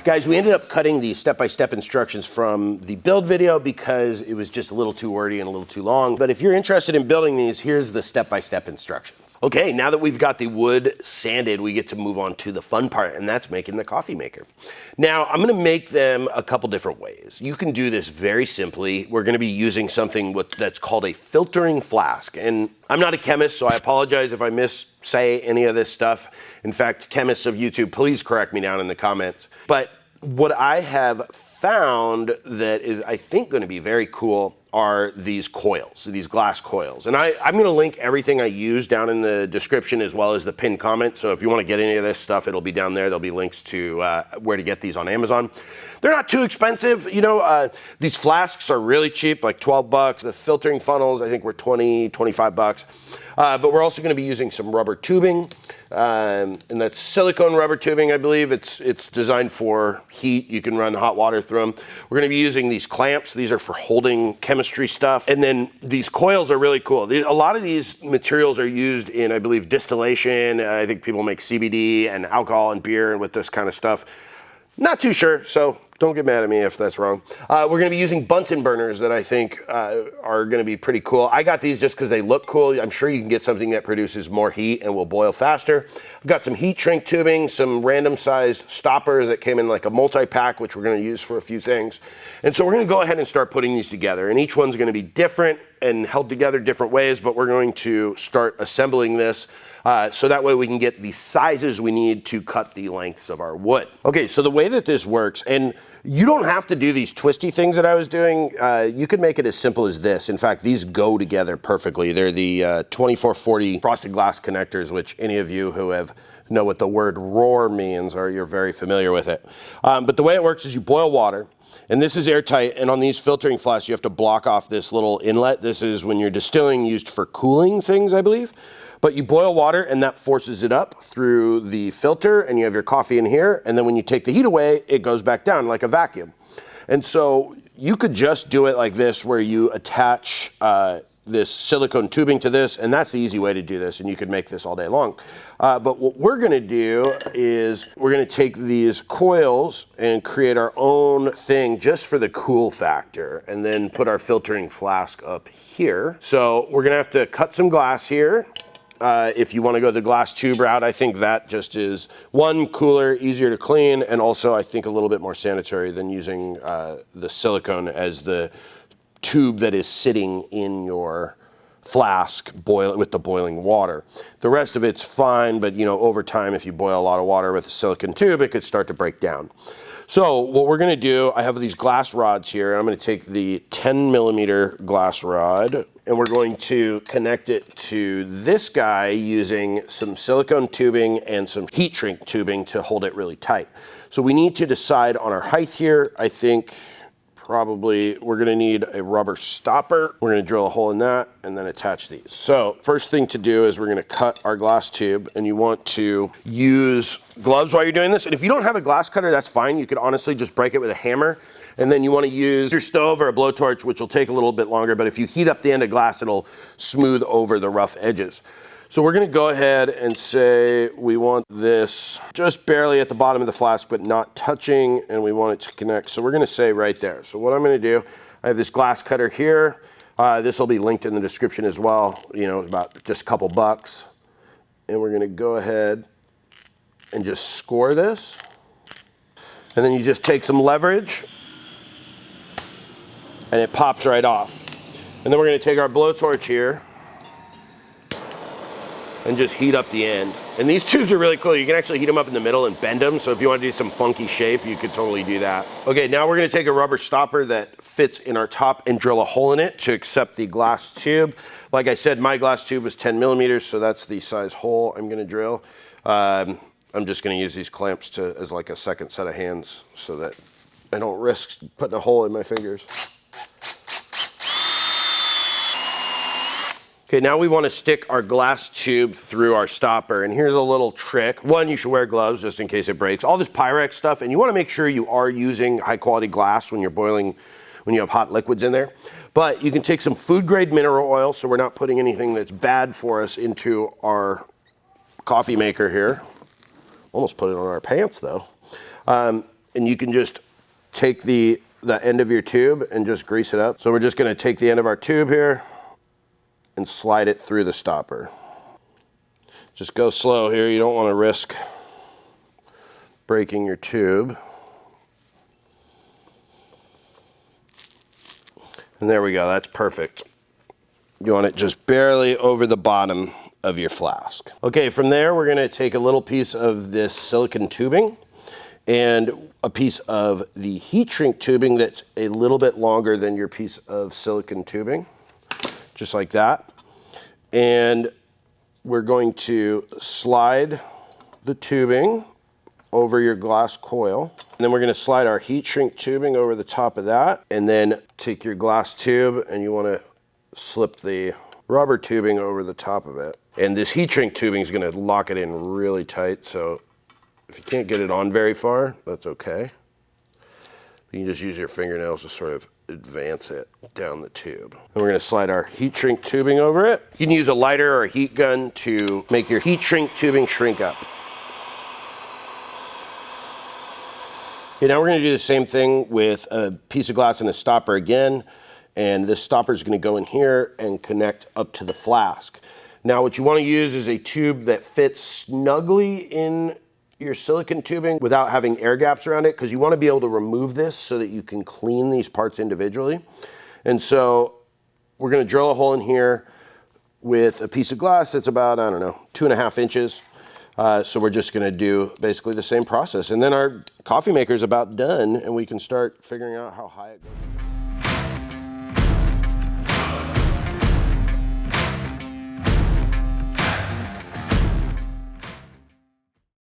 Guys, we ended up cutting the step-by-step instructions from the build video because it was just a little too wordy and a little too long. But if you're interested in building these, here's the step-by-step instructions. Okay, now that we've got the wood sanded, we get to move on to the fun part, and that's making the coffee maker. Now, I'm gonna make them a couple different ways. You can do this very simply. We're gonna be using something that's called a filtering flask. And I'm not a chemist, so I apologize if I say any of this stuff. In fact, chemists of YouTube, please correct me down in the comments. But what I have found that is, I think, gonna be very cool are these coils, these glass coils. And I'm gonna link everything I use down in the description as well as the pinned comment. So if you wanna get any of this stuff, it'll be down there. There'll be links to where to get these on Amazon. They're not too expensive. You know, these flasks are really cheap, like 12 bucks. The filtering funnels, I think were 20, 25 bucks. But we're also gonna be using some rubber tubing. And that's silicone rubber tubing, I believe. It's designed for heat. You can run hot water through them. We're gonna be using these clamps. These are for holding chemistry stuff. And then these coils are really cool. A lot of these materials are used in, I believe, distillation. I think people make CBD and alcohol and beer and with this kind of stuff. Not too sure, so don't get mad at me if that's wrong. We're gonna be using Bunsen burners that I think are gonna be pretty cool. I got these just because they look cool. I'm sure you can get something that produces more heat and will boil faster. I've got some heat shrink tubing, some random sized stoppers that came in like a multi-pack, which we're gonna use for a few things. And so we're gonna go ahead and start putting these together. And each one's gonna be different and held together different ways, but we're going to start assembling this so that way we can get the sizes we need to cut the lengths of our wood. Okay, so the way that this works, and you don't have to do these twisty things that I was doing. You could make it as simple as this. In fact, these go together perfectly. They're the 2440 frosted glass connectors, which any of you who know what the word roar means, or you're very familiar with it. But the way it works is you boil water, and this is airtight, and on these filtering flasks, you have to block off this little inlet. This is when you're distilling, used for cooling things, I believe. But you boil water and that forces it up through the filter and you have your coffee in here. And then when you take the heat away, it goes back down like a vacuum. And so you could just do it like this where you attach this silicone tubing to this, and that's the easy way to do this, and you could make this all day long. But what we're gonna do is we're gonna take these coils and create our own thing just for the cool factor, and then put our filtering flask up here. So we're gonna have to cut some glass here. If you want to go the glass tube route, I think that just is, one, cooler, easier to clean, and also I think a little bit more sanitary than using the silicone as the tube that is sitting in your flask with the boiling water. The rest of it's fine, but you know, over time, if you boil a lot of water with a silicone tube, it could start to break down. So what we're gonna do, I have these glass rods here. I'm gonna take the 10 millimeter glass rod, and we're going to connect it to this guy using some silicone tubing and some heat shrink tubing to hold it really tight. So we need to decide on our height here. I think probably we're gonna need a rubber stopper. We're gonna drill a hole in that and then attach these. So first thing to do is we're gonna cut our glass tube, and you want to use gloves while you're doing this. And if you don't have a glass cutter, that's fine. You could honestly just break it with a hammer. And then you want to use your stove or a blowtorch, which will take a little bit longer, but if you heat up the end of glass, it'll smooth over the rough edges. So we're gonna go ahead and say we want this just barely at the bottom of the flask, but not touching, and we want it to connect. So we're gonna say right there. So what I'm gonna do, I have this glass cutter here. This will be linked in the description as well, you know, about just a couple bucks. And we're gonna go ahead and just score this. And then you just take some leverage, and it pops right off. And then we're gonna take our blowtorch here and just heat up the end. And these tubes are really cool. You can actually heat them up in the middle and bend them. So if you want to do some funky shape, you could totally do that. Okay, now we're gonna take a rubber stopper that fits in our top and drill a hole in it to accept the glass tube. Like I said, my glass tube was 10 millimeters, so that's the size hole I'm gonna drill. I'm just gonna use these clamps as like a second set of hands so that I don't risk putting a hole in my fingers. Okay, now we want to stick our glass tube through our stopper, and here's a little trick. One, you should wear gloves just in case it breaks. All this Pyrex stuff, and you want to make sure you are using high quality glass when you're boiling, when you have hot liquids in there. But you can take some food grade mineral oil, so we're not putting anything that's bad for us into our coffee maker here. Almost put it on our pants though. and you can just take the end of your tube and just grease it up. So we're just gonna take the end of our tube here and slide it through the stopper. Just go slow here, you don't wanna risk breaking your tube. And there we go, that's perfect. You want it just barely over the bottom of your flask. Okay, from there, we're gonna take a little piece of this silicone tubing and a piece of the heat shrink tubing that's a little bit longer than your piece of silicone tubing, just like that. And we're going to slide the tubing over your glass coil. And then we're gonna slide our heat shrink tubing over the top of that, and then take your glass tube and you wanna slip the rubber tubing over the top of it. And this heat shrink tubing is gonna lock it in really tight, so if you can't get it on very far, that's okay. You can just use your fingernails to sort of advance it down the tube. And we're gonna slide our heat shrink tubing over it. You can use a lighter or a heat gun to make your heat shrink tubing shrink up. Okay, now we're gonna do the same thing with a piece of glass and a stopper again. And this stopper is gonna go in here and connect up to the flask. Now what you wanna use is a tube that fits snugly in your silicone tubing without having air gaps around it, because you wanna be able to remove this so that you can clean these parts individually. And so we're gonna drill a hole in here with a piece of glass that's about, I don't know, 2.5 inches. So we're just gonna do basically the same process. And then our coffee maker is about done and we can start figuring out how high it goes.